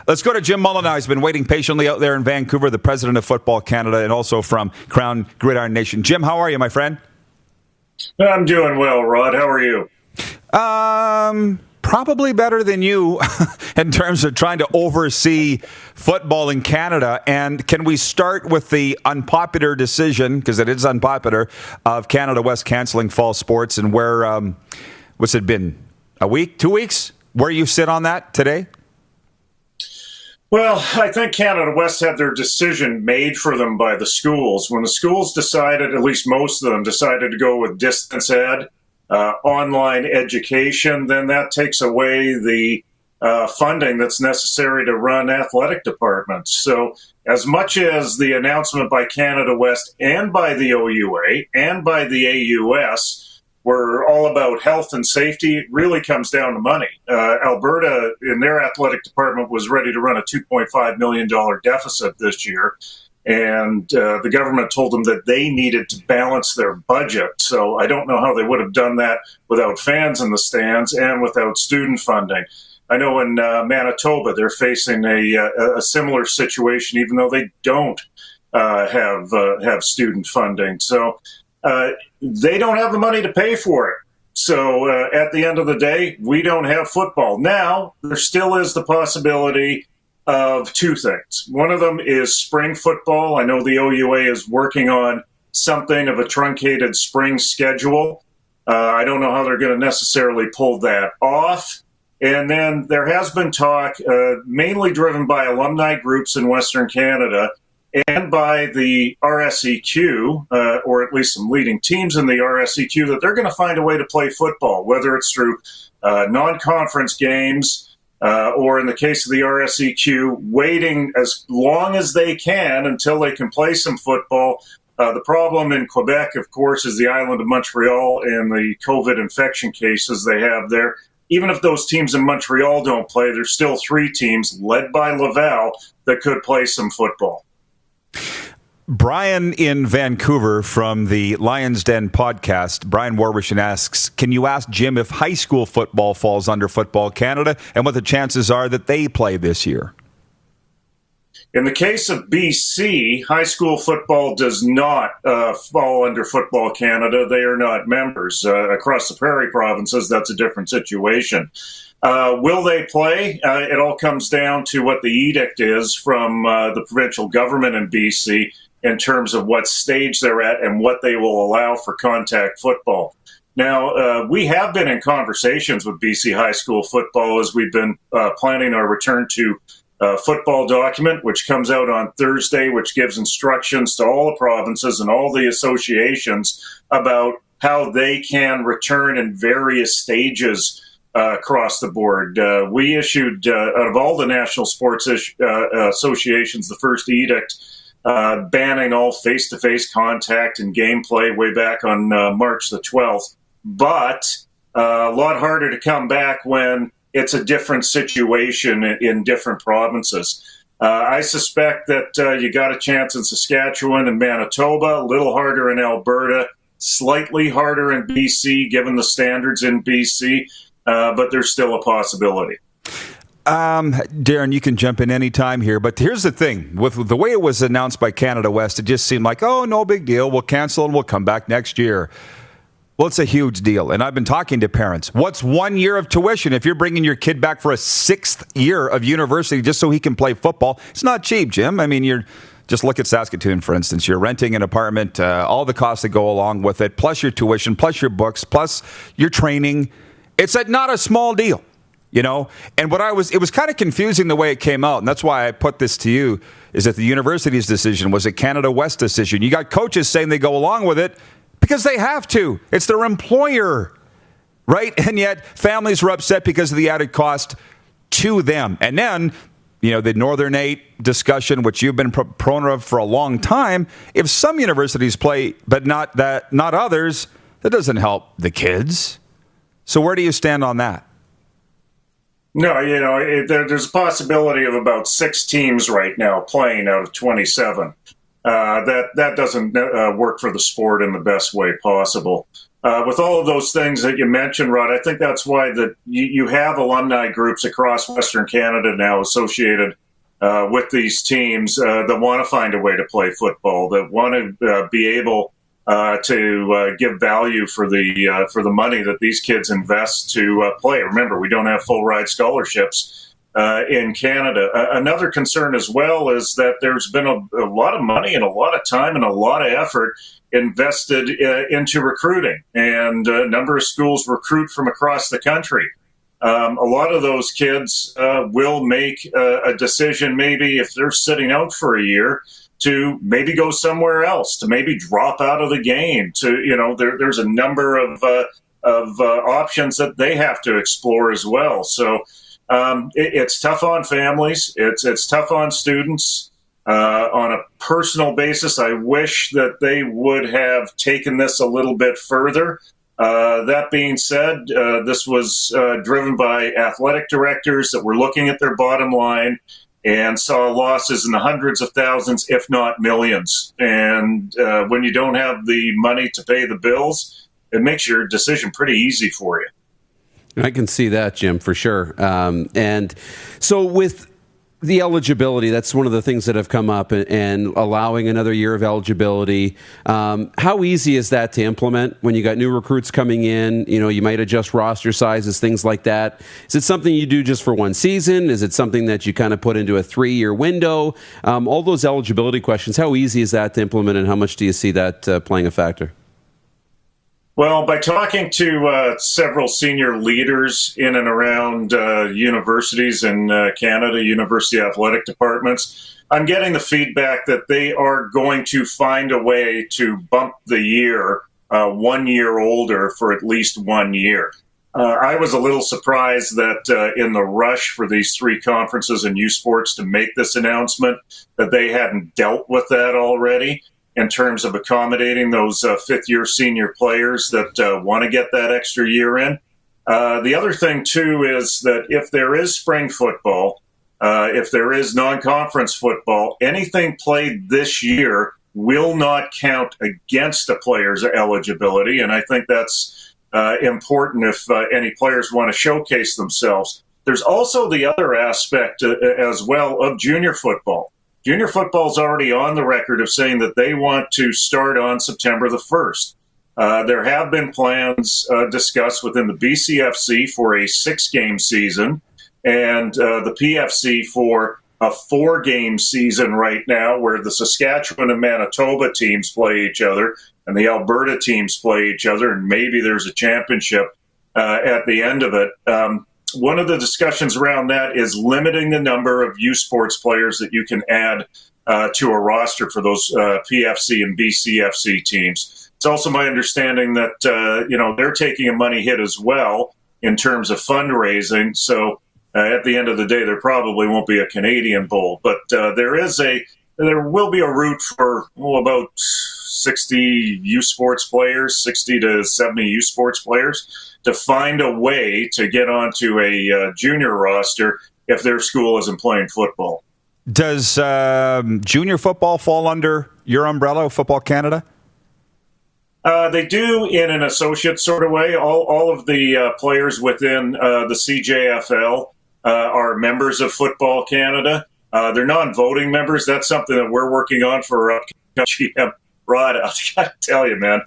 Let's go to Jim Mullin now. He's been waiting patiently out there in Vancouver, the president of Football Canada, and also from Crown Gridiron Nation. Jim, how are you, my friend? I'm doing well, Rod. How are you? Probably better than you in terms of trying to oversee football in Canada. And can we start with the unpopular decision, because it is unpopular, of Canada West canceling fall sports, and where, what's it been, a week, 2 weeks? Where you sit on that today? Well, I think Canada West had their decision made for them by the schools. When the schools decided, at least most of them, decided to go with distance ed, online education, then that takes away the funding that's necessary to run athletic departments. So as much as the announcement by Canada West and by the OUA and by the AUS were all about health and safety, it really comes down to money. Alberta, in their athletic department, was ready to run a $2.5 million deficit this year. And the government told them that they needed to balance their budget. So I don't know how they would have done that without fans in the stands and without student funding. I know in Manitoba, they're facing a similar situation, even though they don't have student funding. So they don't have the money to pay for it. So at the end of the day, we don't have football. Now, there still is the possibility of two things. One of them is spring football. I know the OUA is working on something of a truncated spring schedule. I don't know how they're going to necessarily pull that off. And then there has been talk, mainly driven by alumni groups in Western Canada and by the RSEQ, or at least some leading teams in the RSEQ, that they're going to find a way to play football, whether it's through non-conference games, or in the case of the RSEQ, waiting as long as they can until they can play some football. The problem in Quebec, of course, is the island of Montreal and the COVID infection cases they have there. Even if those teams in Montreal don't play, there's still three teams led by Laval that could play some football. Brian in Vancouver from the Lions Den podcast, Brian Warwishin asks, can you ask Jim if high school football falls under Football Canada and what the chances are that they play this year? In the case of BC, high school football does not fall under Football Canada. They are not members. Across the prairie provinces, that's a different situation. Will they play? It all comes down to what the edict is from the provincial government in BC in terms of what stage they're at and what they will allow for contact football. Now, we have been in conversations with BC high school football as we've been planning our return to football document, which comes out on Thursday, which gives instructions to all the provinces and all the associations about how they can return in various stages across the board. We issued, out of all the national sports associations, the first edict banning all face-to-face contact and gameplay way back on March the 12th. But a lot harder to come back when it's a different situation in different provinces. I suspect that you got a chance in Saskatchewan and Manitoba, a little harder in Alberta, slightly harder in BC, given the standards in BC, but there's still a possibility. Darren, you can jump in any time here, but here's the thing. With the way it was announced by Canada West, it just seemed like, oh, no big deal. We'll cancel and we'll come back next year. Well, it's a huge deal, and I've been talking to parents. What's 1 year of tuition if you're bringing your kid back for a sixth year of university just so he can play football? It's not cheap, Jim. I mean, you're just look at Saskatoon, for instance. You're renting an apartment, all the costs that go along with it, plus your tuition, plus your books, plus your training. It's not a small deal, you know? And it was kind of confusing the way it came out, and that's why I put this to you, is that the university's decision was a Canada West decision. You got coaches saying they go along with it, because they have to. It's their employer, right? And yet families were upset because of the added cost to them. And then, you know, the Northern 8 discussion, which you've been proponent of for a long time, if some universities play but not others, that doesn't help the kids. So where do you stand on that? No, you know, there's a possibility of about 6 teams right now playing out of 27. That doesn't work for the sport in the best way possible. with all of those things that you mentioned, Rod, I think that's why that you have alumni groups across Western Canada now associated with these teams that want to find a way to play football, that want to be able to give value for the money that these kids invest to play. Remember, we don't have full ride scholarships in Canada. Another concern as well is that there's been a lot of money and a lot of time and a lot of effort invested into recruiting, and a number of schools recruit from across the country. A lot of those kids will make a decision, maybe if they're sitting out for a year, to maybe go somewhere else, to maybe drop out of the game. There's a number of options that they have to explore as well. So it's tough on families. It's tough on students. On a personal basis, I wish that they would have taken this a little bit further. That being said, this was driven by athletic directors that were looking at their bottom line and saw losses in the hundreds of thousands, if not millions. And when you don't have the money to pay the bills, it makes your decision pretty easy for you. I can see that, Jim, for sure. And so with the eligibility, that's one of the things that have come up, and allowing another year of eligibility. How easy is that to implement when you got new recruits coming in? You might adjust roster sizes, things like that. Is it something you do just for one season? Is it something that you kind of put into a 3-year window? All those eligibility questions, how easy is that to implement, and how much do you see that playing a factor? Well, by talking to several senior leaders in and around universities in Canada, university athletic departments, I'm getting the feedback that they are going to find a way to bump the year 1 year older for at least 1 year. I was a little surprised that in the rush for these 3 conferences in USports to make this announcement, that they hadn't dealt with that already, in terms of accommodating those fifth-year senior players that want to get that extra year in. The other thing, too, is that if there is spring football, if there is non-conference football, anything played this year will not count against a player's eligibility, and I think that's important if any players want to showcase themselves. There's also the other aspect as well of junior football. Junior football is already on the record of saying that they want to start on September the 1st. There have been plans discussed within the BCFC for a 6-game season, and the PFC for a 4-game season right now, where the Saskatchewan and Manitoba teams play each other and the Alberta teams play each other, and maybe there's a championship at the end of it. One of the discussions around that is limiting the number of USports players that you can add to a roster for those PFC and BCFC teams. It's also my understanding that they're taking a money hit as well in terms of fundraising. So at the end of the day, there probably won't be a Canadian Bowl, but there will be a route for about 60 USports players, 60 to 70 USports players, to find a way to get onto a junior roster if their school isn't playing football. Does junior football fall under your umbrella, Football Canada? They do in an associate sort of way. All of the players within the CJFL are members of Football Canada. They're non-voting members. That's something that we're working on for GM. Rod, I gotta tell you, man,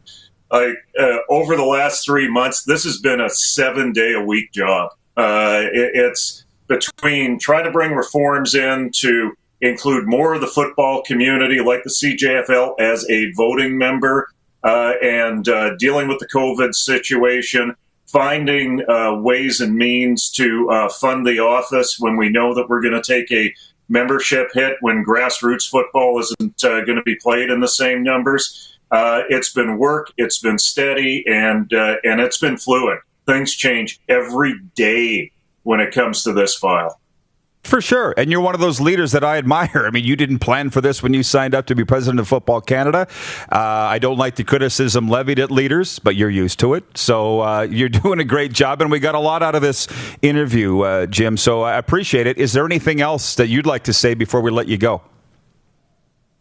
over the last 3 months, this has been a 7-day-a-week job. It's between trying to bring reforms in to include more of the football community, like the CJFL, as a voting member, and dealing with the COVID situation, finding ways and means to fund the office when we know that we're going to take a membership hit when grassroots football isn't going to be played in the same numbers. It's been work, it's been steady, and it's been fluid. Things change every day when it comes to this file. For sure. And you're one of those leaders that I admire. I mean, you didn't plan for this when you signed up to be president of Football Canada. I don't like the criticism levied at leaders, but you're used to it. So you're doing a great job, and we got a lot out of this interview, Jim. So I appreciate it. Is there anything else that you'd like to say before we let you go?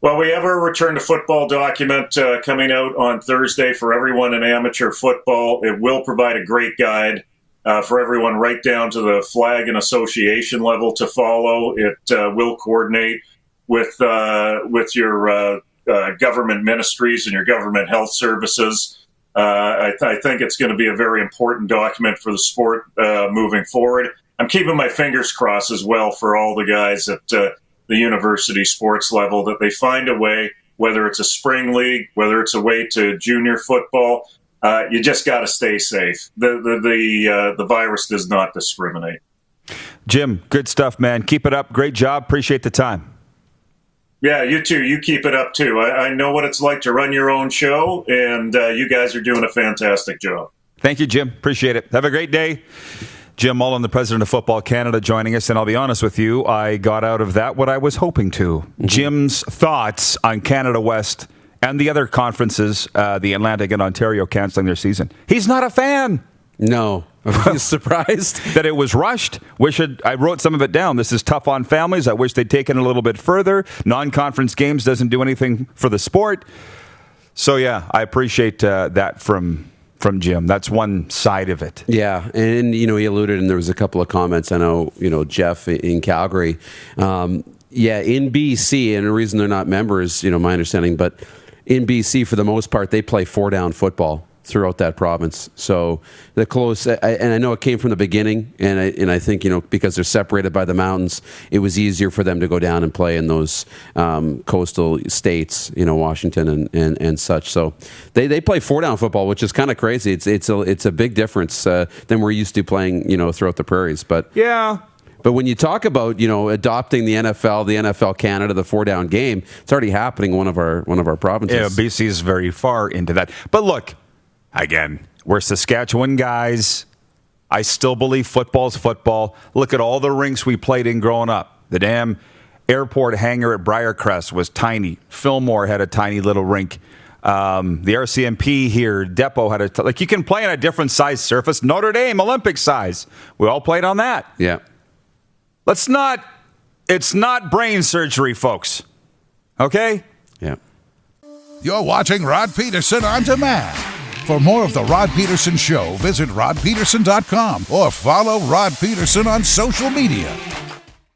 Well, we have our return to football document coming out on Thursday for everyone in amateur football. It will provide a great guide for everyone right down to the flag and association level to follow. It will coordinate with your government ministries and your government health services. I think it's going to be a very important document for the sport moving forward. I'm keeping my fingers crossed as well for all the guys at the university sports level that they find a way, whether it's a spring league, whether it's a way to junior football. You just got to stay safe. The virus does not discriminate. Jim, good stuff, man. Keep it up. Great job. Appreciate the time. Yeah, you too. You keep it up too. I know what it's like to run your own show, and you guys are doing a fantastic job. Thank you, Jim. Appreciate it. Have a great day. Jim Mullin, the president of Football Canada, joining us. And I'll be honest with you, I got out of that what I was hoping to. Mm-hmm. Jim's thoughts on Canada West and the other conferences, the Atlantic and Ontario, canceling their season. He's not a fan. No. I was surprised that it was rushed. I wrote some of it down. This is tough on families. I wish they'd taken it a little bit further. Non-conference games doesn't do anything for the sport. So, yeah, I appreciate that from Jim. That's one side of it. Yeah, and he alluded, and there was a couple of comments. I know, Jeff in Calgary. In BC, and the reason they're not members, my understanding, but in BC, for the most part, they play 4-down football throughout that province. So the close, and I know it came from the beginning, and I think, because they're separated by the mountains, it was easier for them to go down and play in those coastal states, Washington and such. So they play 4-down football, which is kind of crazy. It's a big difference than we're used to playing, throughout the prairies. But yeah. But when you talk about, adopting the NFL Canada, the 4-down game, it's already happening in one of our provinces. Yeah, BC is very far into that. But look, again, we're Saskatchewan guys. I still believe football's football. Look at all the rinks we played in growing up. The damn airport hangar at Briarcrest was tiny. Fillmore had a tiny little rink. The RCMP here, Depot had you can play on a different size surface. Notre Dame, Olympic size. We all played on that. Yeah. It's not brain surgery, folks. Okay? Yeah. You're watching Rod Pedersen On Demand. For more of The Rod Pedersen Show, visit rodpedersen.com or follow Rod Pedersen on social media.